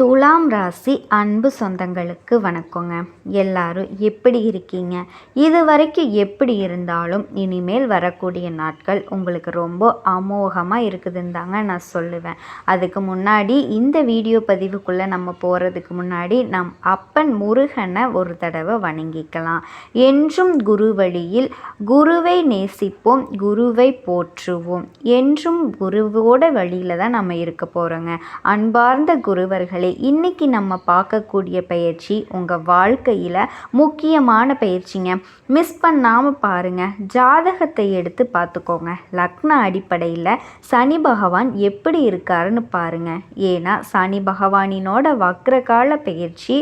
துலாம் ராசி அன்பு சொந்தங்களுக்கு வணக்கங்க. எல்லாரும் எப்படி இருக்கீங்க? இது வரைக்கும் எப்படி இருந்தாலும் இனிமேல் வரக்கூடிய நாட்கள் உங்களுக்கு ரொம்ப அமோகமாக இருக்குதுன்னு தாங்க நான் சொல்லுவேன். அதுக்கு முன்னாடி இந்த வீடியோ பதிவுக்குள்ளே நம்ம போகிறதுக்கு முன்னாடி நம் அப்பன் முருகனை ஒரு தடவை வணங்கிக்கலாம். என்றும் குரு வழியில் குருவை நேசிப்போம், குருவை போற்றுவோம். என்றும் குருவோட வழியில் தான் நம்ம இருக்க போகிறோங்க. அன்பார்ந்த குருவர்களே, இன்னைக்கு நம்ம பார்க்கக்கூடிய பயிற்சி உங்கள் வாழ்க்கையில் முக்கியமான பயிற்சிங்க. மிஸ் பண்ணாமல் பாருங்கள். ஜாதகத்தை எடுத்து பார்த்துக்கோங்க. லக்ன அடிப்படையில் சனி பகவான் எப்படி இருக்காருன்னு பாருங்கள். ஏன்னா சனி பகவானினோட வக்ரகால பயிற்சி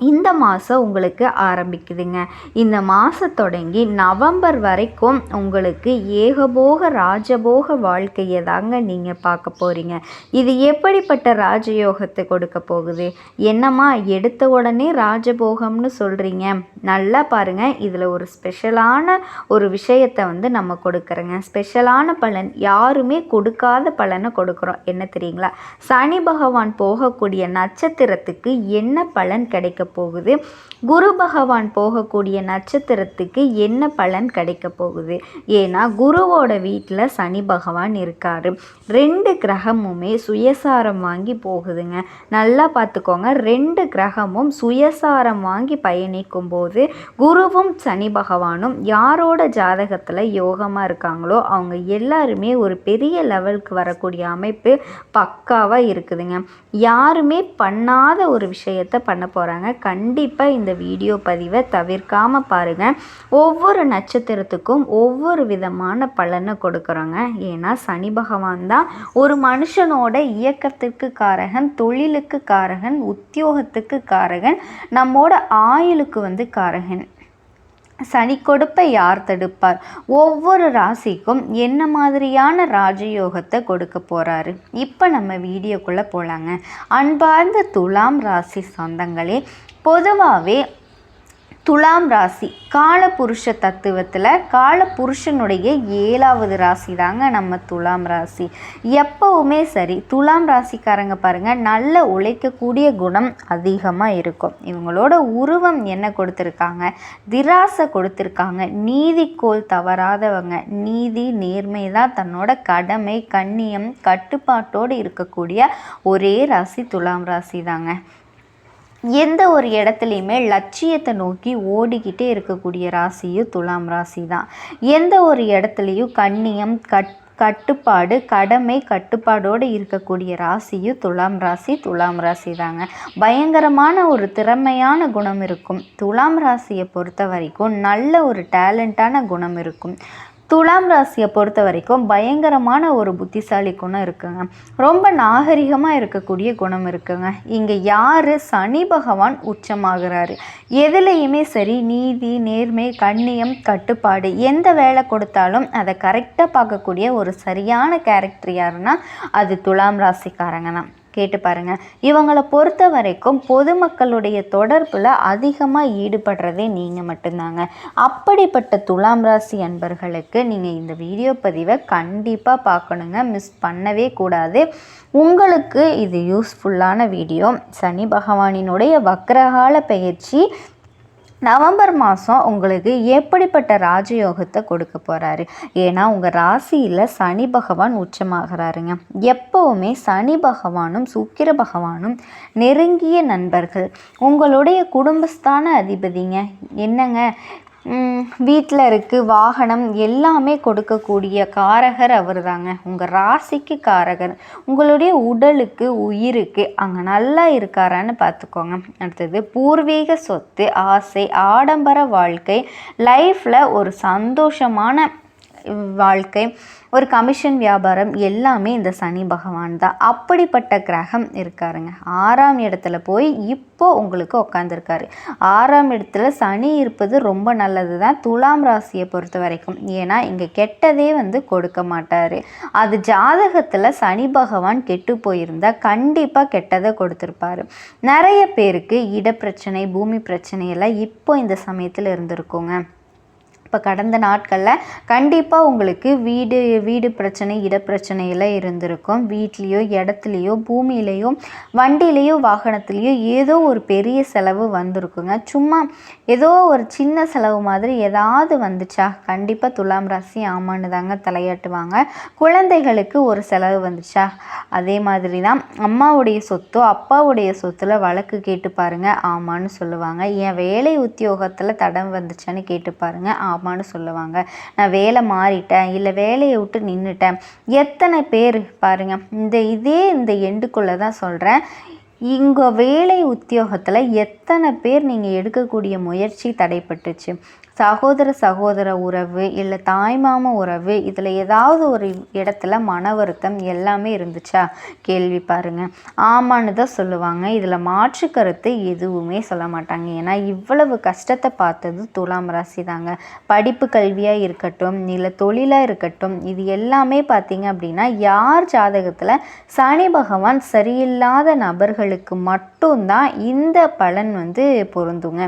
இந்த மாதம் உங்களுக்கு ஆரம்பிக்குதுங்க. இந்த மாதம் தொடங்கி நவம்பர் வரைக்கும் உங்களுக்கு ஏகபோக ராஜபோக வாழ்க்கையை தாங்க நீங்கள் பார்க்க போகிறீங்க. இது எப்படிப்பட்ட ராஜயோகத்தை கொடுக்க போகுது? என்னம்மா எடுத்த உடனே ராஜபோகம்னு சொல்கிறீங்க? நல்லா பாருங்கள். இதில் ஒரு ஸ்பெஷலான ஒரு விஷயத்தை நம்ம கொடுக்குறோங்க. ஸ்பெஷலான பலன் யாருமே கொடுக்காத பலனை கொடுக்குறோம். என்ன தெரியுங்களா? சனி பகவான் போகக்கூடிய நட்சத்திரத்துக்கு என்ன பலன் கிடைக்க போகுது, குரு பகவான் போகக்கூடிய நட்சத்திரத்துக்கு என்ன பலன் கிடைக்க போகுது. ஏன்னா குருவோட வீட்டில் சனி பகவான் இருக்காரு. 2 கிரகமுமே சுயசாரம் வாங்கி போகுதுங்க. நல்லா பார்த்துக்கோங்க. 2 கிரகமும் சுயசாரம் வாங்கி பயணிக்கும் போது குருவும் சனி பகவானும் யாரோட ஜாதகத்தில் யோகமாக இருக்காங்களோ அவங்க எல்லாருமே ஒரு பெரிய லெவலுக்கு வரக்கூடிய அமைப்பு பக்காவாக இருக்குதுங்க. யாருமே பண்ணாத ஒரு விஷயத்தை பண்ண போகிறாங்க. கண்டிப்பாக இந்த வீடியோ பதிவை தவிர்க்காமல் பாருங்கள். ஒவ்வொரு நட்சத்திரத்துக்கும் ஒவ்வொரு விதமான பலனை கொடுக்குறோங்க. ஏன்னா சனி பகவான் தான் ஒரு மனுஷனோட இயக்கத்துக்கு காரகன், தொழிலுக்கு காரகன், உத்தியோகத்துக்கு காரகன், நம்மோட ஆயுளுக்கு காரகன். சனி கொடுப்பை யார் தடுப்பார்? ஒவ்வொரு ராசிக்கும் என்ன மாதிரியான ராஜயோகத்தை கொடுக்க போகிறாரு? இப்போ நம்ம வீடியோக்குள்ளே போகலாங்க. அன்பார்ந்த துலாம் ராசி சொந்தங்களே, பொதுவாகவே துலாம் ராசி காலபுருஷ தத்துவத்தில் காலபுருஷனுடைய 7வது ராசி தாங்க நம்ம துலாம் ராசி. எப்பவுமே சரி, துலாம் ராசிக்காரங்க பாருங்கள், நல்ல உழைக்கக்கூடிய குணம் அதிகமாக இருக்கும். இவங்களோட உருவம் என்ன கொடுத்துருக்காங்க? திராசை கொடுத்துருக்காங்க. நீதிக்கோள் தவறாதவங்க. நீதி நேர்மை தான் தன்னோட கடமை, கண்ணியம், கட்டுப்பாட்டோடு இருக்கக்கூடிய ஒரே ராசி துலாம் ராசி தாங்க. எந்த ஒரு இடத்துலையுமே லட்சியத்தை நோக்கி ஓடிக்கிட்டே இருக்கக்கூடிய ராசியும் துலாம் ராசி தான். எந்த ஒரு இடத்துலையும் கண்ணியம், கட்டுப்பாடு, கடமை, கட்டுப்பாடோடு இருக்கக்கூடிய ராசியும் துலாம் ராசி தாங்க. பயங்கரமான ஒரு திறமையான குணம் இருக்கும். துலாம் ராசியை பொறுத்த வரைக்கும் நல்ல ஒரு டேலண்டான குணம் இருக்கும். துலாம் ராசியை பொறுத்த வரைக்கும் பயங்கரமான ஒரு புத்திசாலி குணம் இருக்குங்க. ரொம்ப நாகரிகமாக இருக்கக்கூடிய குணம் இருக்குங்க. இங்கே யார்? சனி பகவான் உச்சமாகிறாரு. எதுலேயுமே சரி, நீதி, நேர்மை, கண்ணியம், கட்டுப்பாடு, எந்த வேலை கொடுத்தாலும் அதை கரெக்டாக பார்க்கக்கூடிய ஒரு சரியான கேரக்டர் யாருன்னா அது துலாம் ராசிக்காரங்க தான். கேட்டு பாருங்கள். இவங்களை பொறுத்த வரைக்கும் பொதுமக்களுடைய தொடர்பில் அதிகமாக ஈடுபடுறதே நீங்கள் மட்டும்தாங்க. அப்படிப்பட்ட துலாம் ராசி அன்பர்களுக்கு நீங்கள் இந்த வீடியோ பதிவை கண்டிப்பாக பார்க்கணுங்க. மிஸ் பண்ணவே கூடாது. உங்களுக்கு இது யூஸ்ஃபுல்லான வீடியோ. சனி பகவானினுடைய வக்ரகால பயிற்சி நவம்பர் மாதம் உங்களுக்கு எப்படிப்பட்ட ராஜயோகத்தை கொடுக்க போகிறாரு? ஏன்னா உங்கள் ராசியில் சனி பகவான் உச்சமாகிறாருங்க. எப்போவுமே சனி பகவானும் சுக்கிர பகவானும் நெருங்கிய நண்பர்கள். உங்களுடைய குடும்பஸ்தான அதிபதிங்க. என்னங்க, வீட்டில் இருக்குது, வாகனம் எல்லாமே கொடுக்கக்கூடிய காரகர் அவர் தாங்க. உங்கள் ராசிக்கு காரகர். உங்களுடைய உடலுக்கு, உயிருக்கு அங்கே நல்லா இருக்காரான்னு பார்த்துக்கோங்க. அடுத்தது பூர்வீக சொத்து, ஆசை, ஆடம்பர வாழ்க்கை, லைஃப்பில் ஒரு சந்தோஷமான வாழ்க்கை, ஒரு கமிஷன் வியாபாரம் எல்லாமே இந்த சனி பகவான் தான். அப்படிப்பட்ட கிரகம் இருக்காருங்க. 6ஆம் இடத்துல போய் இப்போ உங்களுக்கு உட்காந்துருக்காரு. 6ஆம் இடத்துல சனி இருப்பது ரொம்ப நல்லது தான் துலாம் ராசியை பொறுத்த வரைக்கும். ஏன்னா இங்கே கெட்டதே கொடுக்க மாட்டார். அது ஜாதகத்தில் சனி பகவான் கெட்டு போயிருந்தால் கண்டிப்பாக கெட்டதை கொடுத்துருப்பாரு. நிறைய பேருக்கு இடப்பிரச்சனை, பூமி பிரச்சனையெல்லாம் இப்போ இந்த சமயத்தில் இருந்திருக்குங்க. இப்போ கடந்த நாட்களில் கண்டிப்பாக உங்களுக்கு வீடு பிரச்சனை, இடப்பிரச்சனையெல்லாம் இருந்திருக்கும். வீட்லேயோ, இடத்துலையோ, பூமியிலையோ, வண்டியிலையோ, வாகனத்துலேயோ ஏதோ ஒரு பெரிய செலவு வந்திருக்குங்க. சும்மா ஏதோ ஒரு சின்ன செலவு மாதிரி ஏதாவது வந்துச்சா? கண்டிப்பாக துலாம் ராசி ஆமான்னு தாங்க தலையாட்டுவாங்க. குழந்தைகளுக்கு ஒரு செலவு வந்துச்சா? அதே மாதிரி தான் அம்மாவுடைய சொத்தோ அப்பாவுடைய சொத்துல வழக்கு கேட்டு பாருங்க, ஆமான்னு சொல்லுவாங்க. என் வேலை உத்தியோகத்தில் தடம் வந்துச்சான்னு கேட்டு பாருங்க, ஆமான்னு சொல்லுவாங்க. நான் வேலை மாறிட்டேன், இல்லை வேலையை விட்டு நின்றுட்டேன். எத்தனை பேர் பாருங்கள், இந்த எண்டுக்குள்ளே தான் சொல்கிறேன். இங்கே வேலை உத்தியோகத்தில் எத்தனை பேர் நீங்கள் எடுக்கக்கூடிய முயற்சி தடைப்பட்டுச்சு? சகோதர உறவு, இல்லை தாய்மாம உறவு, இதில் ஏதாவது ஒரு இடத்துல மன வருத்தம் எல்லாமே இருந்துச்சா? கேள்வி பாருங்கள். ஆமான்னு தான் சொல்லுவாங்க. இதில் மாற்று கருத்து எதுவுமே சொல்ல மாட்டாங்க. ஏன்னா இவ்வளவு கஷ்டத்தை பார்த்தது துலாம் ராசி தாங்க. படிப்பு கல்வியாக இருக்கட்டும், இல்லை தொழிலாக இருக்கட்டும், இது எல்லாமே பார்த்தீங்க அப்படின்னா யார் ஜாதகத்தில் சனி பகவான் சரியில்லாத நபர்களுக்கு மட்டும்தான் இந்த பலன் பொருந்துங்க.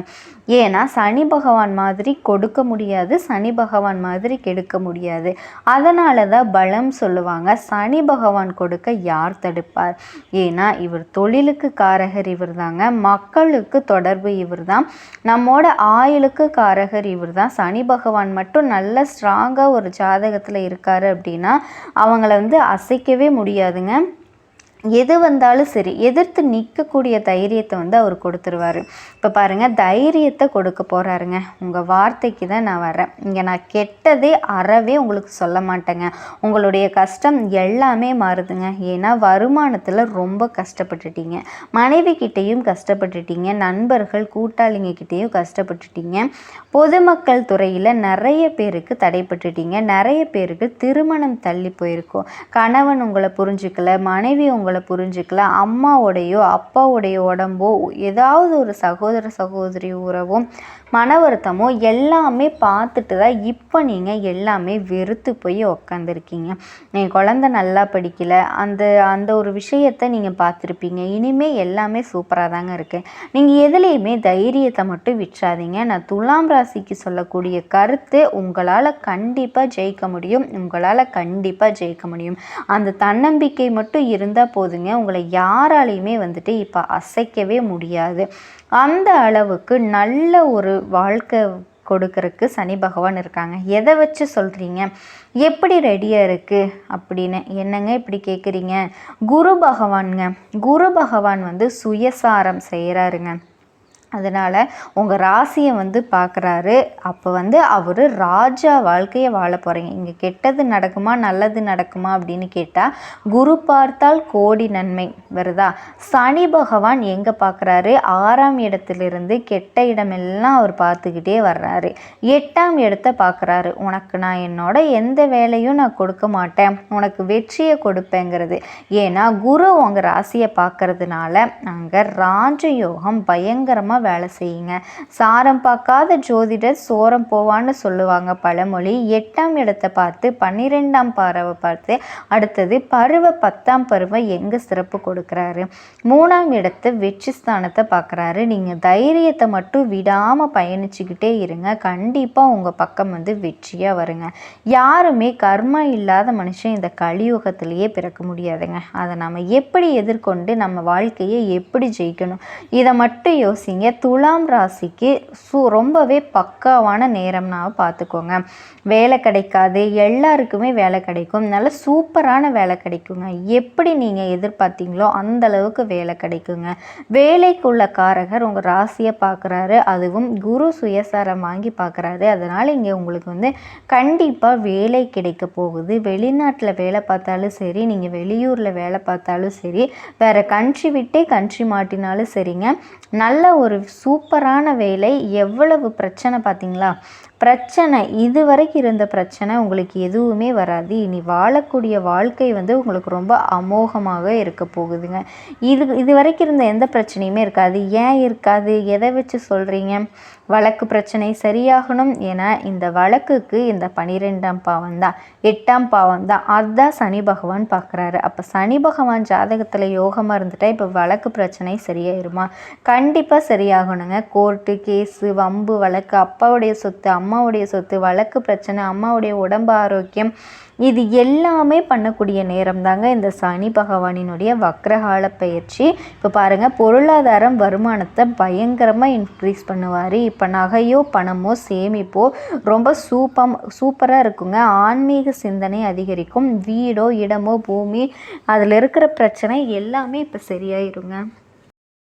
ஏன்னா சனி பகவான் மாதிரி கொடுக்க முடியாது, சனி பகவான் மாதிரி கெடுக்க முடியாது. அதனால தான் பலம் சொல்லுவாங்க. சனி பகவான் கொடுக்க யார் தடுப்பார்? ஏன்னா இவர் தொழிலுக்கு காரகர் இவர் தாங்க, மக்களுக்கு தொடர்பு இவர் தான், நம்மோட ஆயுளுக்கு காரகர் இவர் தான். சனி பகவான் மட்டும் நல்ல ஸ்ட்ராங்காக ஒரு ஜாதகத்தில் இருக்காரு அப்படின்னா அவங்கள அசைக்கவே முடியாதுங்க. எது வந்தாலும் சரி எதிர்த்து நிற்கக்கூடிய தைரியத்தை அவர் கொடுத்துருவார். இப்போ பாருங்கள், தைரியத்தை கொடுக்க போகிறாருங்க. உங்கள் வார்த்தைக்கு தான் நான் வரேன். இங்கே நான் கெட்டதே அறவே உங்களுக்கு சொல்ல மாட்டேங்க. உங்களுடைய கஷ்டம் எல்லாமே மாறுதுங்க. ஏன்னா வருமானத்தில் ரொம்ப கஷ்டப்பட்டுட்டீங்க, மனைவி கிட்டேயும் கஷ்டப்பட்டுட்டீங்க, நண்பர்கள் கூட்டாளிங்க கிட்டேயும் கஷ்டப்பட்டுட்டீங்க, பொதுமக்கள் துறையில் நிறைய பேருக்கு தடைப்பட்டுட்டீங்க, நிறைய பேருக்கு திருமணம் தள்ளி போயிருக்கோம். கணவன் உங்களை புரிஞ்சுக்கல, மனைவி உங்களை புரிஞ்சுக்கல, அம்மாவோடையோ அப்பாவுடைய உடம்போ ஏதாவது ஒரு சகோதரி உறவோ மன வருத்தமோ எல்லாமே பார்த்துட்டு தான் இப்போ நீங்கள் எல்லாமே வெறுத்து போய் உக்காந்துருக்கீங்க. என் குழந்தை நல்லா படிக்கலை, அந்த ஒரு விஷயத்தை நீங்கள் பார்த்துருப்பீங்க. இனிமேல் எல்லாமே சூப்பராக தாங்க இருக்குது. நீங்கள் எதுலேயுமே தைரியத்தை மட்டும் விட்டுறாதீங்க. நான் துலாம் ராசிக்கு சொல்லக்கூடிய கருத்து, உங்களால் கண்டிப்பாக ஜெயிக்க முடியும், உங்களால் கண்டிப்பாக ஜெயிக்க முடியும். அந்த தன்னம்பிக்கை மட்டும் இருந்தால் போதுங்க. உங்களை யாராலையுமே இப்போ அசைக்கவே முடியாது. அந்த அளவுக்கு நல்ல ஒரு வாழ்க்கை கொடுக்கறதுக்கு சனி பகவான் இருக்காங்க. எதை வச்சு சொல்கிறீங்க, எப்படி ரெடியாக இருக்குது அப்படின்னு என்னங்க இப்படி கேட்குறீங்க? குரு பகவானுங்க. குரு பகவான் சுயசாரம் செய்கிறாருங்க. அதனால் உங்கள் ராசியை பார்க்குறாரு. அப்போ அவர் ராஜா வாழ்க்கையை வாழ போகிறீங்க. இங்கே கெட்டது நடக்குமா நல்லது நடக்குமா அப்படின்னு கேட்டால் குரு பார்த்தால் கோடி நன்மை வருதா? சனி பகவான் எங்கே பார்க்குறாரு? 6ஆம் இடத்திலிருந்து கெட்ட இடமெல்லாம் அவர் பார்த்துக்கிட்டே வர்றாரு. 8ஆம் இடத்தை பார்க்குறாரு. உனக்கு நான் என்னோட எந்த வேலையும் நான் கொடுக்க மாட்டேன், உனக்கு வெற்றியை கொடுப்பேங்கிறது. ஏன்னா குரு உங்கள் ராசியை பார்க்கறதுனால அங்கே ராஜயோகம் பயங்கரமாக வேலை செய்யுங்க. சாரம் பார்க்காத ஜோதிடர் சோரம் போவான்னு சொல்லுவாங்க பழமொழி. 8ஆம் இடத்தை பார்த்து 12ஆம் பார்வை பார்த்து அடுத்தது பருவ 10ஆம் பருவ எங்கே சிறப்பு கொடுக்குறாரு? 3ஆம் இடத்தை வெற்றி ஸ்தானத்தை பார்க்குறாரு. நீங்கள் தைரியத்தை மட்டும் விடாமல் பயணிச்சுக்கிட்டே இருங்க. கண்டிப்பாக உங்கள் பக்கம் வெற்றியாக வருங்க. யாருமே கர்மா இல்லாத மனுஷன் இந்த கலியுகத்திலேயே பிறக்க முடியாதுங்க. அதை நம்ம எப்படி எதிர்கொண்டு நம்ம வாழ்க்கையை எப்படி ஜெயிக்கணும், இதை மட்டும் யோசிங்க. துலாம் ராசிக்கு ரொம்பவே பக்காவான நேரம்னா பார்த்துக்கோங்க. வேலை கிடைக்காது, எல்லாருக்குமே வேலை கிடைக்கும், நல்ல சூப்பரான வேலை கிடைக்குங்க. எப்படி நீங்கள் எதிர்பார்த்தீங்களோ அந்த அளவுக்கு வேலை கிடைக்குங்க. வேலைக்குள்ள காரகர் உங்கள் ராசியை பார்க்குறாரு, அதுவும் குரு சுயசாரம் வாங்கி பார்க்குறாரு. அதனால் இங்கே உங்களுக்கு கண்டிப்பாக வேலை கிடைக்க போகுது. வெளிநாட்டில் வேலை பார்த்தாலும் சரி, நீங்கள் வெளியூரில் வேலை பார்த்தாலும் சரி, வேறு கண்ட்ரி விட்டே கண்ட்ரி மாட்டினாலும் சரிங்க, நல்ல ஒரு சூப்பரான வேலை. எவ்வளவு பிரச்சனை பார்த்தீங்களா? பிரச்சனை இதுவரைக்கும் இருந்த பிரச்சனை உங்களுக்கு எதுவுமே வராது. இனி வாழக்கூடிய வாழ்க்கை உங்களுக்கு ரொம்ப அமோகமாக இருக்க போகுதுங்க. இது வரைக்கும் இருந்த எந்த பிரச்சனையுமே இருக்காது. ஏன் இருக்காது? எதை வச்சு சொல்கிறீங்க? வழக்கு பிரச்சனை சரியாகணும். ஏன்னா இந்த வழக்குக்கு இந்த 12ஆம் பாவம் தான், 8ஆம் பாவம் தான், அதுதான் சனி பகவான் பார்க்குறாரு. அப்போ சனி பகவான் ஜாதகத்தில் யோகமாக இருந்துட்டா இப்போ வழக்கு பிரச்சனை சரியாயிருமா? கண்டிப்பாக சரியாகணுங்க. கோர்ட்டு கேஸு வம்பு வழக்கு, அப்பாவுடைய சொத்து அம்மாவுடைய சொத்து, வழக்கு பிரச்சனை, அம்மாவுடைய உடம்பு ஆரோக்கியம், இது எல்லாமே பண்ணக்கூடிய நேரம் தாங்க இந்த சனி பகவானினுடைய வக்ரகால பயிற்சி. இப்போ பாருங்கள், பொருளாதாரம் வருமானத்தை பயங்கரமாக இன்க்ரீஸ் பண்ணுவார். இப்போ நகையோ பணமோ சேமிப்போ ரொம்ப சூப்பராக இருக்குங்க. ஆன்மீக சிந்தனை அதிகரிக்கும். வீடோ இடமோ பூமி அதில் இருக்கிற பிரச்சனை எல்லாமே இப்போ சரியாயிருங்க.